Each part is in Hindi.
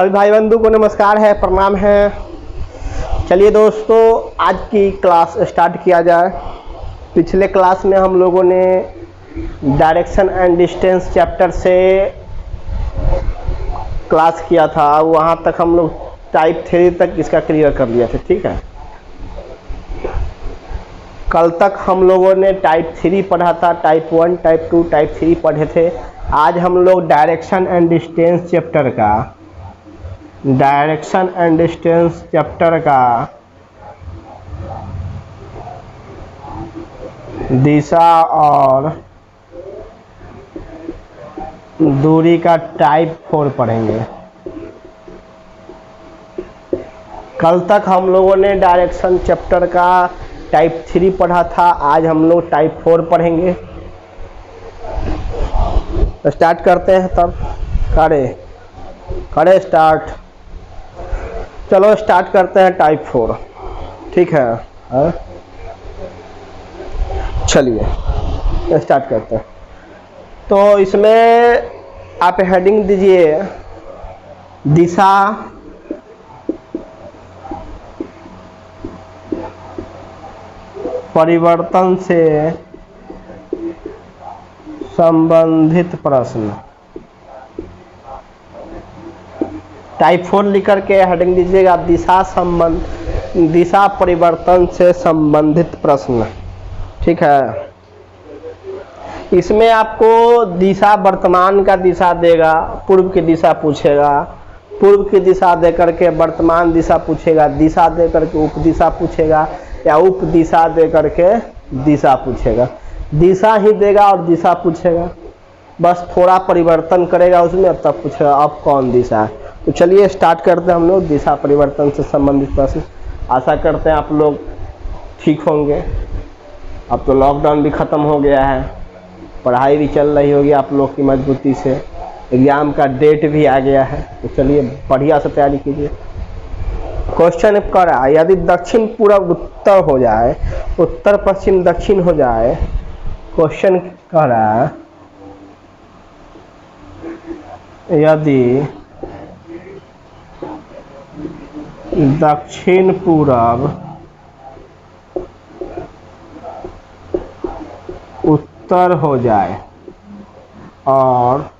सभी भाई बंधु को नमस्कार है, प्रणाम है। चलिए दोस्तों, आज की क्लास स्टार्ट किया जाए। पिछले क्लास में हम लोगों ने डायरेक्शन एंड डिस्टेंस चैप्टर से क्लास किया था। वहाँ तक हम लोग टाइप 3 तक इसका क्लियर कर लिया था, ठीक है। कल तक हम लोगों ने टाइप 3 पढ़ा था, टाइप 1, टाइप 2, टाइप 3 पढ़े थे। आज हम लोग डायरेक्शन एंड डिस्टेंस चैप्टर का दिशा और दूरी का टाइप 4 पढ़ेंगे। कल तक हम लोगों ने डायरेक्शन चैप्टर का टाइप 3 पढ़ा था, आज हम लोग टाइप 4 पढ़ेंगे। स्टार्ट करते हैं, तब करे स्टार्ट। चलो स्टार्ट करते हैं टाइप 4, ठीक है। चलिए स्टार्ट करते हैं। तो इसमें आप हेडिंग दीजिए दिशा परिवर्तन से संबंधित प्रश्न। टाइप 4 लिख करके हेडिंग दीजिएगा दिशा परिवर्तन से संबंधित प्रश्न, ठीक है। इसमें आपको दिशा वर्तमान का दिशा देगा, पूर्व की दिशा पूछेगा, पूर्व की दिशा दे करके वर्तमान दिशा पूछेगा, दिशा दे करके उप दिशा पूछेगा, या उप दिशा दे करके दिशा पूछेगा। दिशा ही देगा और दिशा पूछेगा, बस थोड़ा परिवर्तन करेगा उसमें, अब तब पूछेगा अब कौन दिशा है। तो चलिए स्टार्ट करते हैं हम लोग दिशा परिवर्तन से संबंधित प्रश्न। आशा करते हैं आप लोग ठीक होंगे। अब तो लॉकडाउन भी ख़त्म हो गया है, पढ़ाई भी चल रही होगी आप लोग की मजबूती से, एग्ज़ाम का डेट भी आ गया है। तो चलिए बढ़िया से तैयारी कीजिए। क्वेश्चन कह रहा है, यदि दक्षिण पूर्व उत्तर हो जाए, उत्तर पश्चिम दक्षिण हो जाए। क्वेश्चन कह रहा है यदि दक्षिण पूर्व उत्तर हो जाए और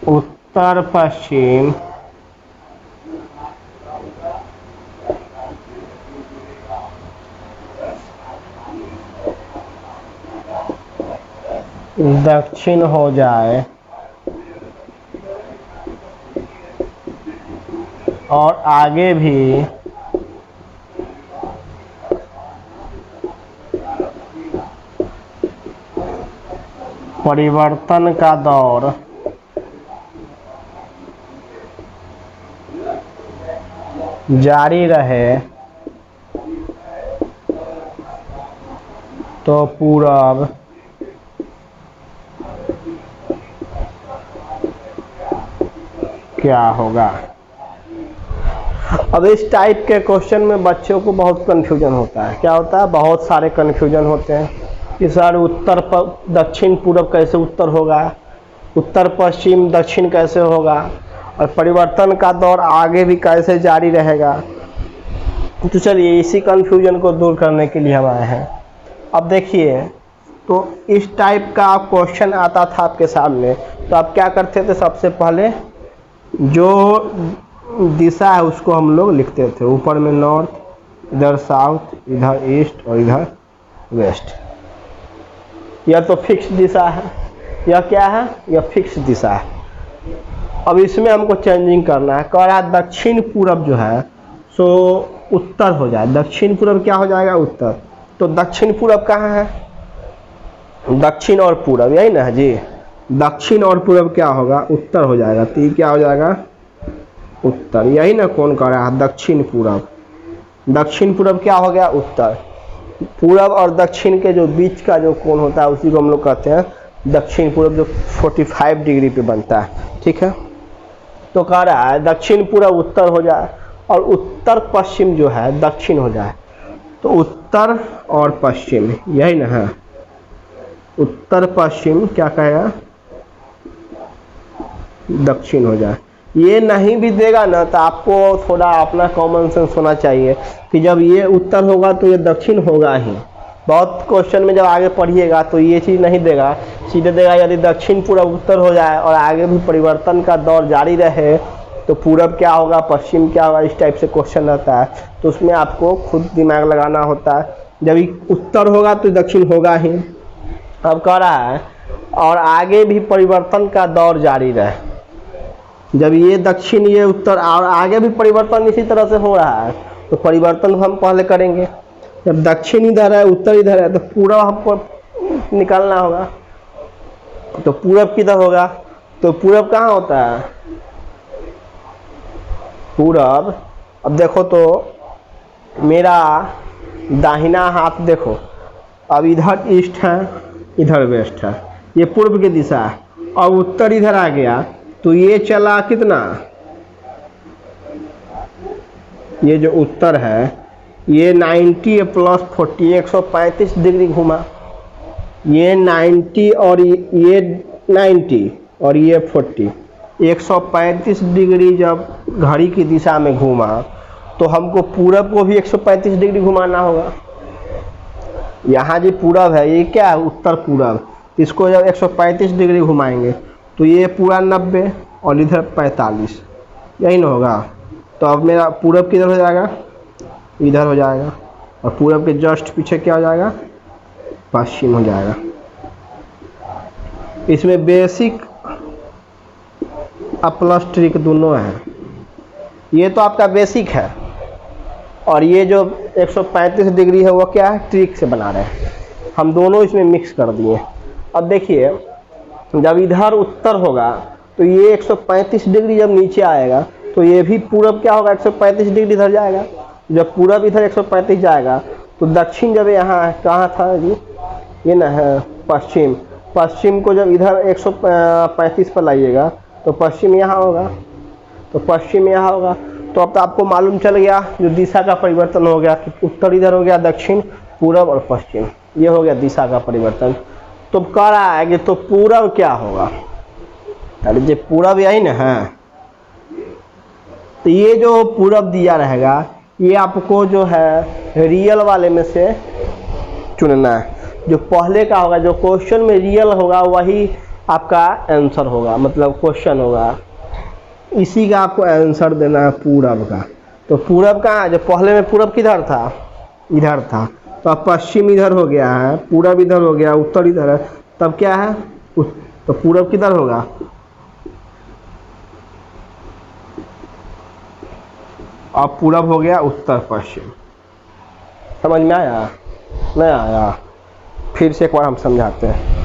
उत्तर पश्चिम दक्षिण हो जाए और आगे भी परिवर्तन का दौर जारी रहे, तो पूर्व क्या होगा। अब इस टाइप के क्वेश्चन में बच्चों को बहुत कन्फ्यूजन होता है। क्या होता है? बहुत सारे कन्फ्यूजन होते हैं कि सर उत्तर दक्षिण पूर्व कैसे उत्तर होगा, उत्तर पश्चिम दक्षिण कैसे होगा, और परिवर्तन का दौर आगे भी कैसे जारी रहेगा। तो चलिए इसी कन्फ्यूजन को दूर करने के लिए हम आए हैं। अब देखिए, तो इस टाइप का क्वेश्चन आता था आपके सामने, तो आप क्या करते थे? सबसे पहले जो दिशा है उसको हम लोग लिखते थे। ऊपर में नॉर्थ, इधर साउथ, इधर ईस्ट और इधर वेस्ट। यह तो फिक्स दिशा है। यह क्या है? यह फिक्स दिशा है। अब इसमें हमको चेंजिंग करना है। कह रहा है दक्षिण पूर्व जो है सो उत्तर हो जाए। दक्षिण पूर्व क्या हो जाएगा? उत्तर। तो दक्षिण पूर्व कहाँ है? दक्षिण और पूर्व यही ना है जी। दक्षिण और पूर्व क्या होगा? उत्तर हो जाएगा। तो ये क्या हो जाएगा? उत्तर। यही ना कौन कह रहा है? दक्षिण पूर्व। दक्षिण पूर्व क्या हो गया? उत्तर। पूर्व और दक्षिण के जो बीच का जो कोण होता है उसी को हम लोग कहते हैं दक्षिण पूर्व, जो 45 डिग्री पे बनता है, ठीक है। तो कह रहा है दक्षिण पूर्व उत्तर हो जाए और उत्तर पश्चिम जो है दक्षिण हो जाए। तो उत्तर और पश्चिम यही ना है। उत्तर पश्चिम क्या कहेगा? दक्षिण हो जाए। ये नहीं भी देगा ना तो आपको थोड़ा अपना कॉमन सेंस होना चाहिए कि जब ये उत्तर होगा तो ये दक्षिण होगा ही। बहुत क्वेश्चन में जब आगे पढ़िएगा तो ये चीज़ नहीं देगा, सीधे देगा यदि दक्षिण पूर्व उत्तर हो जाए और आगे भी परिवर्तन का दौर जारी रहे तो पूरब क्या होगा, पश्चिम क्या होगा, इस टाइप से क्वेश्चन रहता है। तो उसमें आपको खुद दिमाग लगाना होता है। जब उत्तर होगा तो दक्षिण होगा ही। अब कह रहा है और आगे भी परिवर्तन का दौर जारी रहे। जब ये दक्षिण ये उत्तर और आगे भी परिवर्तन इसी तरह से हो रहा है तो परिवर्तन हम पहले करेंगे। जब दक्षिण इधर है उत्तर इधर है तो पूरब हमको निकालना होगा। तो पूरब किधर होगा, तो पूरब कहाँ होता है, पूरब। अब देखो तो मेरा दाहिना हाथ देखो, अब इधर ईस्ट है इधर वेस्ट है, ये पूर्व की दिशा है और उत्तर इधर आ गया तो ये चला कितना, ये जो उत्तर है ये 90 प्लस 40 135 डिग्री घुमा। ये 90 और ये 90 और ये 40 135 डिग्री जब घड़ी की दिशा में घूमा तो हमको पूरब को भी 135 डिग्री घुमाना होगा। यहाँ जो पूरब है ये क्या है, उत्तर पूरब, इसको जब 135 डिग्री घुमाएंगे तो ये पूरा 90 और इधर 45, यही ना होगा। तो अब मेरा पूरब किधर हो जाएगा, इधर हो जाएगा और पूरब के जस्ट पीछे क्या हो जाएगा, पश्चिम हो जाएगा। इसमें बेसिक और प्लस ट्रिक दोनों है। ये तो आपका बेसिक है और ये जो 135 डिग्री है वो क्या है, ट्रिक से बना रहे हैं हम, दोनों इसमें मिक्स कर दिए। अब देखिए जब इधर उत्तर होगा तो ये 135 डिग्री जब नीचे आएगा तो ये भी पूरब क्या होगा, 135 डिग्री इधर जाएगा। जब पूरब इधर 135 जाएगा तो दक्षिण जब यहाँ कहाँ था जी, ये ना है पश्चिम, पश्चिम को जब इधर 135 पर लाइएगा तो पश्चिम यहाँ होगा, तो पश्चिम यहाँ होगा। तो अब तो आपको मालूम चल गया जो दिशा का परिवर्तन हो गया कि उत्तर इधर हो गया, दक्षिण पूरब और पश्चिम, ये हो गया दिशा का परिवर्तन। तो कह रहा है कि तो पूरब क्या होगा, अरे जो पूरब यही ना है, तो ये जो पूरब दिया रहेगा ये आपको जो है रियल वाले में से चुनना है। जो पहले का होगा, जो क्वेश्चन में रियल होगा वही आपका आंसर होगा, मतलब क्वेश्चन होगा, इसी का आपको आंसर देना है पूरब का। तो पूरब कहाँ है, जो पहले में पूरब किधर था, इधर था, तो अब पश्चिम इधर हो गया है, पूरब इधर हो गया, उत्तर इधर है, तब क्या है, तो पूरब किधर होगा, अब पूरब हो गया उत्तर पश्चिम। समझ में आया, नहीं आया, फिर से एक बार हम समझाते हैं।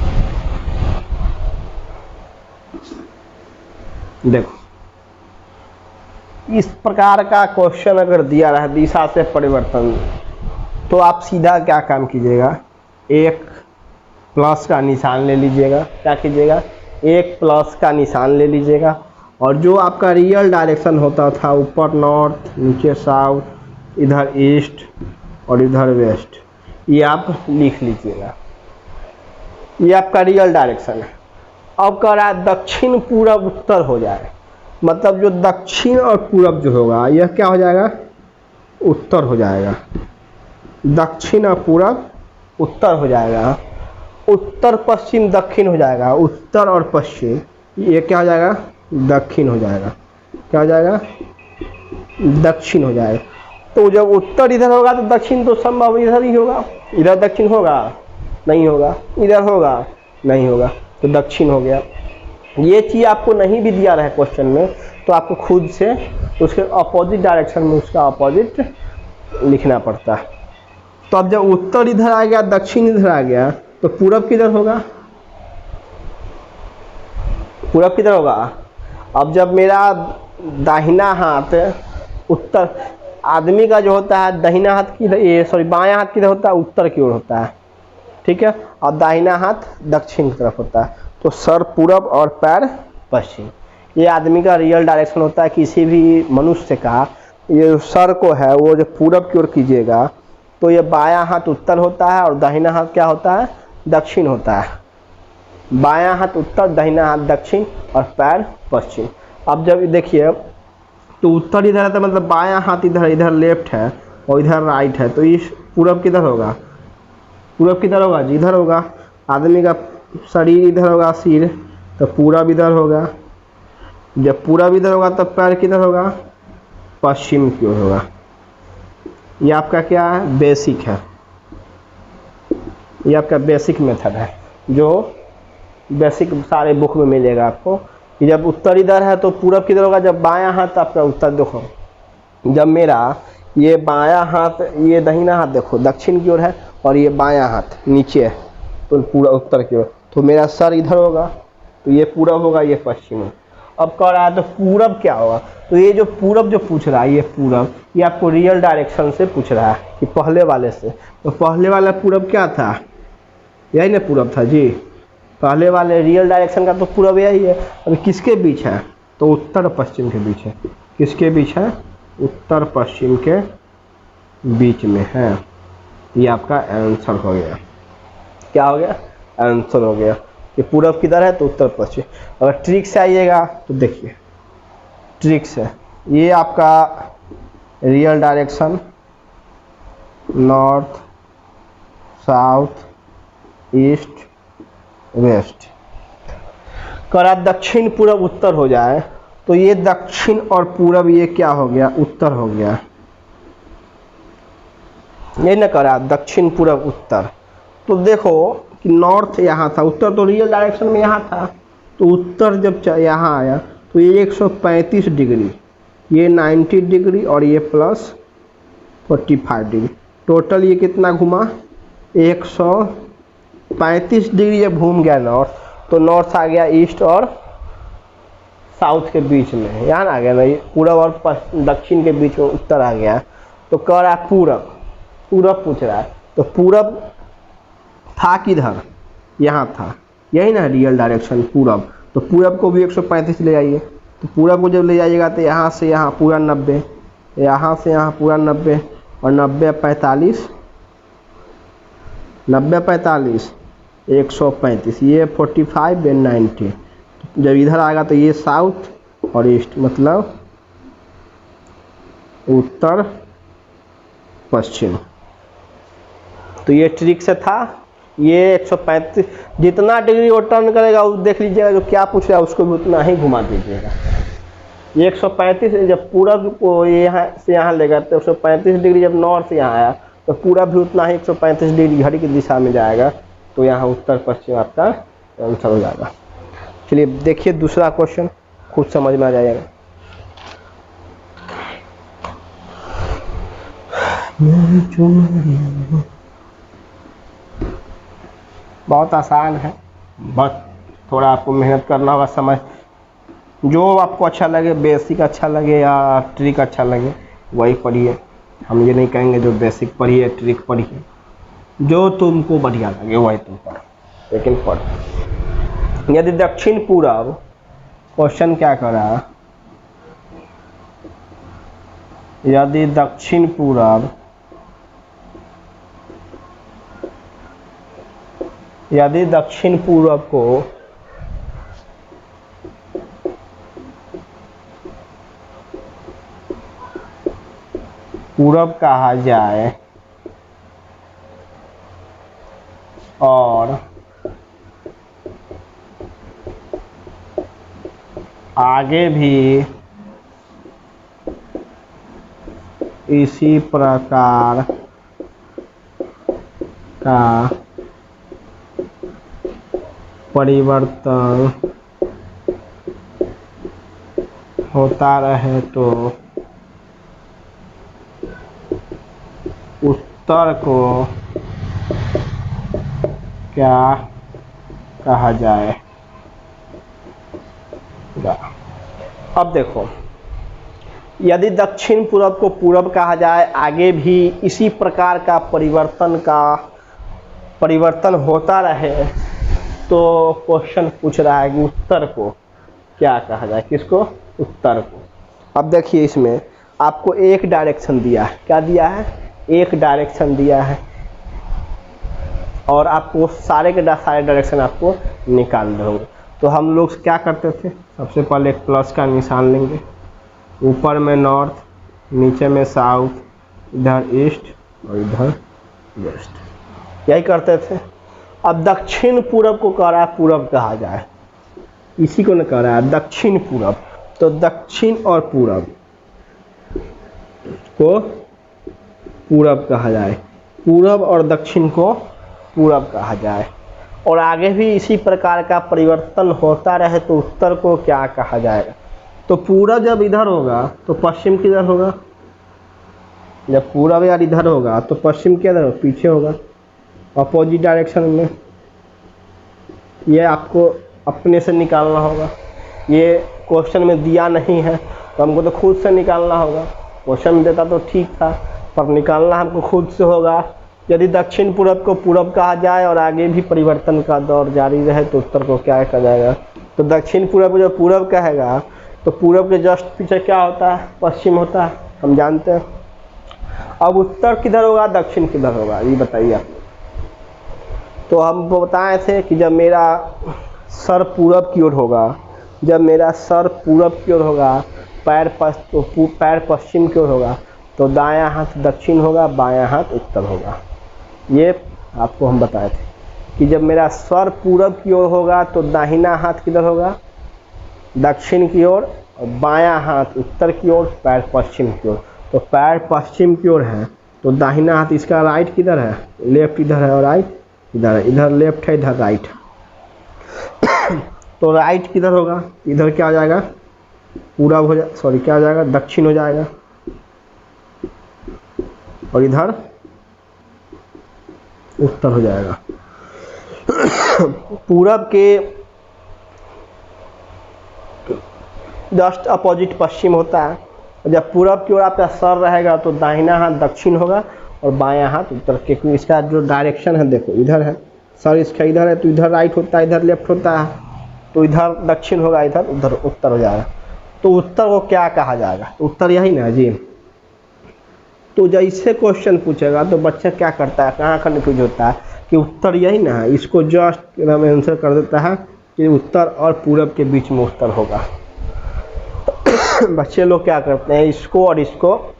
देखो इस प्रकार का क्वेश्चन अगर दिया रहा दिशा से परिवर्तन, तो आप सीधा क्या काम कीजिएगा, एक प्लस का निशान ले लीजिएगा, क्या कीजिएगा, एक प्लस का निशान ले लीजिएगा और जो आपका रियल डायरेक्शन होता था, ऊपर नॉर्थ, नीचे साउथ, इधर ईस्ट और इधर वेस्ट, ये आप लिख लीजिएगा, ये आपका रियल डायरेक्शन है। अब कह रहा है दक्षिण पूरब उत्तर हो जाए, मतलब जो दक्षिण और पूरब जो होगा यह क्या हो जाएगा, उत्तर हो जाएगा। दक्षिण और पूरब उत्तर हो जाएगा, उत्तर पश्चिम दक्षिण हो जाएगा, उत्तर और पश्चिम ये क्या हो जाएगा, दक्षिण हो जाएगा, क्या हो जाएगा, दक्षिण हो जाएगा। तो जब उत्तर इधर होगा तो दक्षिण तो संभव इधर ही होगा, इधर दक्षिण होगा नहीं होगा, इधर होगा नहीं होगा, तो दक्षिण हो गया। ये चीज़ आपको नहीं भी दिया रहा क्वेश्चन में तो आपको खुद से उसके अपोजिट डायरेक्शन में उसका अपोजिट लिखना पड़ता है। तो अब जब उत्तर इधर आ गया, दक्षिण इधर आ गया, तो पूरब किधर होगा, पूरब किधर होगा। अब जब मेरा दाहिना हाथ उत्तर, आदमी का जो होता है दाहिना हाथ की, ये सॉरी बायां हाथ किधर होता है, उत्तर की ओर होता है, ठीक है, और दाहिना हाथ दक्षिण की तरफ होता है। तो सर पूरब और पैर पश्चिम, ये आदमी का रियल डायरेक्शन होता है। किसी भी मनुष्य का ये सर को है वो जो पूरब की ओर कीजिएगा तो ये बायां हाथ उत्तर होता है और दाहिना हाथ क्या होता है, दक्षिण होता है। बायां हाथ उत्तर, दाहिना हाथ दक्षिण और पैर पश्चिम। अब जब देखिए तो उत्तर इधर है तो मतलब बायां हाथ इधर, इधर लेफ्ट है और इधर राइट है, तो इस पूरब किधर होगा, पूरब किधर होगा जी, इधर होगा। आदमी का शरीर इधर होगा, सिर, तो पूरब इधर होगा। जब पूरब इधर होगा तब पैर किधर होगा, पश्चिम की ओर होगा। ये आपका क्या है, बेसिक है, ये आपका बेसिक मेथड है जो बेसिक सारे बुक में मिलेगा आपको कि जब उत्तर इधर है तो पूरब किधर होगा, जब बायां हाथ आपका उत्तर। देखो जब मेरा ये बायां हाथ, ये दाहिना हाथ देखो दक्षिण की ओर है और ये बायां हाथ नीचे है तो पूरा उत्तर की ओर, तो मेरा सर इधर होगा, तो ये पूरब होगा, ये पश्चिम है। अब कह रहा है तो पूरब क्या होगा, तो ये जो पूरब जो पूछ रहा है, ये पूरब, ये आपको रियल डायरेक्शन से पूछ रहा है कि पहले वाले से। तो पहले वाला पूरब क्या था, यही ना पूरब था जी, पहले वाले रियल डायरेक्शन का तो पूरब यही है। अभी किसके बीच है, तो उत्तर पश्चिम के बीच है। किसके बीच है, उत्तर पश्चिम के बीच में है। ये आपका आंसर हो गया। क्या हो गया, आंसर हो गया। ये पूरब किधर है, तो उत्तर पश्चिम। अगर ट्रिक से आइएगा तो देखिए ट्रिक से, ये आपका real direction north south east west, करा दक्षिण पूरब उत्तर हो जाए तो ये दक्षिण और पूरब ये क्या हो गया, उत्तर हो गया। ये न करा दक्षिण पूरब उत्तर, तो देखो कि नॉर्थ यहाँ था, उत्तर तो रियल डायरेक्शन में यहाँ था, तो उत्तर जब यहाँ आया तो ये 135 डिग्री, ये 90 डिग्री और ये प्लस 45 डिग्री, टोटल ये कितना घुमा, 135 डिग्री जब घूम गया नॉर्थ, तो नॉर्थ आ गया ईस्ट और साउथ के बीच में, यहाँ आ गया ना, ये पूरब और दक्षिण के बीच में उत्तर आ गया। तो कह रहा है पूरब, पूरब पूछ रहा है, तो पूरब था किधर, यहाँ था, यही ना रियल डायरेक्शन पूरब। तो पूरब को भी 135 ले जाइए, तो पूरब को जब ले जाइएगा तो यहाँ से यहाँ पूरा 90, यहाँ से यहाँ पूरा 90 और 90 45, 90 45 135, ये 45 एंड 90। जब इधर आएगा तो ये साउथ और ईस्ट, मतलब उत्तर पश्चिम। तो ये ट्रिक से था। ये 135 जितना डिग्री वो टर्न करेगा उस देख लीजिएगा, जो क्या पूछ रहा है उसको भी उतना ही घुमा दीजिएगा। ये 135 जब पूरब को यहाँ से यहाँ लेगा तो 135 डिग्री जब नॉर्थ से यहाँ आया तो पूरा भी उतना ही 135 डिग्री घड़ी की दिशा में जाएगा, तो यहाँ उत्तर पश्चिम आपका आंसर हो जाएगा। चलिए देखिए दूसरा क्वेश्चन, खुद समझ में आ जाएगा। बहुत आसान है, बस थोड़ा आपको मेहनत करना होगा। समझ जो आपको अच्छा लगे, बेसिक अच्छा लगे या ट्रिक अच्छा लगे वही पढ़िए। हम ये नहीं कहेंगे जो बेसिक पढ़िए ट्रिक पढ़िए, जो तुमको बढ़िया लगे वही तुम पढ़ो, लेकिन पढ़ो। यदि दक्षिण पूरब, क्वेश्चन क्या कर रहा है, यदि दक्षिण पूरब, यदि दक्षिण पूरब को पूरब कहा जाए और आगे भी इसी प्रकार का परिवर्तन होता रहे तो उत्तर को क्या कहा जाए। अब देखो, यदि दक्षिण पूरब को पूरब कहा जाए, आगे भी इसी प्रकार का परिवर्तन होता रहे, तो क्वेश्चन पूछ रहा है कि उत्तर को क्या कहा जाए। किसको, उत्तर को। अब देखिए इसमें आपको एक डायरेक्शन दिया है, क्या दिया है, एक डायरेक्शन दिया है। और आपको सारे के सारे डायरेक्शन आपको निकालने होंगे। तो हम लोग क्या करते थे, सबसे पहले एक प्लस का निशान लेंगे, ऊपर में नॉर्थ, नीचे में साउथ, इधर ईस्ट और इधर वेस्ट, यही करते थे। अब दक्षिण पूरब को कह रहा है पूरब कहा जाए, इसी को न कह रहा है दक्षिण पूरब। तो दक्षिण और पूरब को पूरब कहा जाए, पूरब और दक्षिण को पूरब कहा जाए। और आगे भी इसी प्रकार का परिवर्तन होता रहे तो उत्तर को क्या कहा जाएगा। तो पूरब जब इधर होगा तो पश्चिम किधर होगा, जब पूरब यार इधर होगा तो पश्चिम किधर पीछे होगा, अपोजिट डायरेक्शन में। ये आपको अपने से निकालना होगा, ये क्वेश्चन में दिया नहीं है तो हमको तो खुद से निकालना होगा। क्वेश्चन देता तो ठीक था, पर निकालना हमको खुद से होगा। यदि दक्षिण पूरब को पूरब कहा जाए और आगे भी परिवर्तन का दौर जारी रहे तो उत्तर को क्या कहा जाएगा। तो दक्षिण पूरब को जब पूरब कहेगा तो पूरब के जस्ट पीछे क्या होता है, पश्चिम होता है, हम जानते हैं। अब उत्तर किधर होगा, दक्षिण किधर होगा, ये बताइए आप। तो हम बताए थे कि जब मेरा सर पूरब की ओर होगा, जब मेरा सर पूरब की ओर होगा, पैर पश्चिम की ओर होगा, तो दायां हाथ दक्षिण होगा, बायां हाथ उत्तर होगा। ये आपको हम बताए थे कि जब मेरा सर पूरब की ओर होगा तो दाहिना हाथ किधर होगा, दक्षिण की ओर, और बायां हाथ उत्तर की ओर, पैर पश्चिम की ओर। तो पैर पश्चिम की ओर है तो दाहिना हाथ इसका राइट किधर है, लेफ्ट इधर है और राइट इधर है, इधर लेफ्ट है इधर राइट। तो राइट किधर होगा, इधर क्या हो जाएगा, पूरब हो जाए, सॉरी क्या हो जाएगा, दक्षिण हो जाएगा, और इधर उत्तर हो जाएगा। पूरब के जस्ट अपोजिट पश्चिम होता है। जब पूरब की ओर आपका सर रहेगा तो दाहिना हाथ दक्षिण होगा और बायां हाथ उत्तर के, क्योंकि इसका जो डायरेक्शन है देखो इधर है, सर इसका इधर है तो इधर राइट होता है, इधर लेफ्ट होता है, तो इधर दक्षिण होगा, इधर उधर उत्तर हो जाएगा। तो उत्तर को क्या कहा जाएगा, उत्तर यही ना जी। तो जैसे क्वेश्चन पूछेगा तो बच्चा क्या करता है, कहाँ कन्फ्यूज होता है कि उत्तर यही ना है, इसको जस्ट आंसर कर देता है कि उत्तर और पूरब के बीच में उत्तर होगा। बच्चे लोग क्या करते हैं, इसको और इसको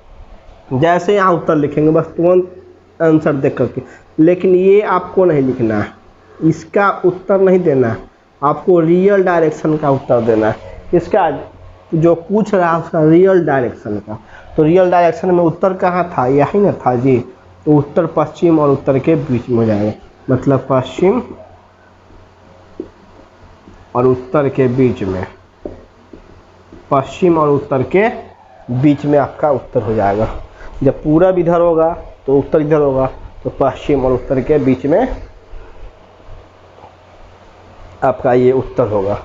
जैसे यहाँ उत्तर लिखेंगे बस तुरंत आंसर देख करके, लेकिन ये आपको नहीं लिखना है, इसका उत्तर नहीं देना है, आपको रियल डायरेक्शन का उत्तर देना है। इसका जो पूछ रहा है उसका रियल डायरेक्शन का। तो रियल डायरेक्शन में उत्तर कहाँ था, यही ना था जी। तो उत्तर पश्चिम और उत्तर के बीच में हो जाएगा, मतलब पश्चिम और उत्तर के बीच में, पश्चिम और उत्तर के बीच में आपका उत्तर हो जाएगा। जब पूरब इधर होगा तो उत्तर इधर होगा, तो पश्चिम और उत्तर के बीच में आपका ये उत्तर होगा।